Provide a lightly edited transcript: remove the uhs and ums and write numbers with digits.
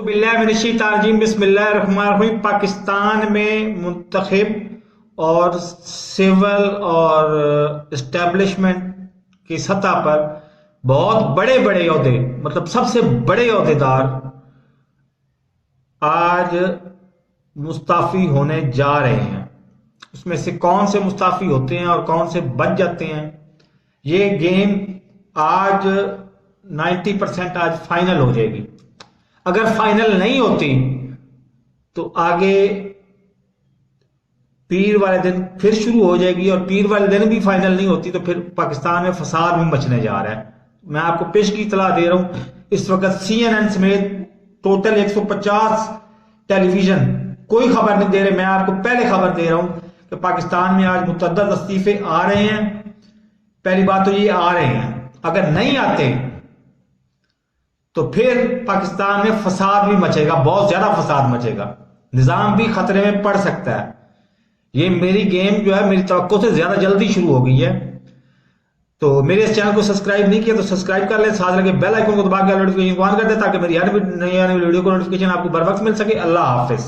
बिस्मिल्लाहिर्रहमानिर्रहीम। पाकिस्तान में मुंतखब और सिविल और इस्टेब्लिशमेंट की सतह पर बहुत बड़े बड़े ओहदे, मतलब सबसे बड़े ओहदेदार आज मुस्ताफी होने जा रहे हैं। उसमें से कौन से मुस्ताफी होते हैं और कौन से बच जाते हैं, ये गेम आज 90% आज फाइनल हो जाएगी। अगर फाइनल नहीं होती तो आगे पीर वाले दिन फिर शुरू हो जाएगी, और पीर वाले दिन भी फाइनल नहीं होती तो फिर पाकिस्तान में फसाद भी मचने जा रहा है। मैं आपको पेश की इतला दे रहा हूं, इस वक्त CNN समेत टोटल 150 टेलीविजन कोई खबर नहीं दे रहे। मैं आपको पहले खबर दे रहा हूं कि पाकिस्तान में आज मुतअद्दद इस्तीफे आ रहे हैं। पहली बात तो ये आ रहे हैं, अगर नहीं आते तो फिर पाकिस्तान में फसाद भी मचेगा, बहुत ज्यादा फसाद मचेगा, निजाम भी खतरे में पड़ सकता है। ये मेरी गेम जो है मेरी तवक्को से ज्यादा जल्दी शुरू हो गई है। तो मेरे इस चैनल को सब्सक्राइब नहीं किया तो सब्सक्राइब कर ले, साथ लगे बेल आइकन को दबा के नोटिफिकेशन ऑन कर दे ताकि मेरी हर नई वीडियो को नोटिफिकेशन आपको बर वक्त मिल सके। अल्लाह हाफिज।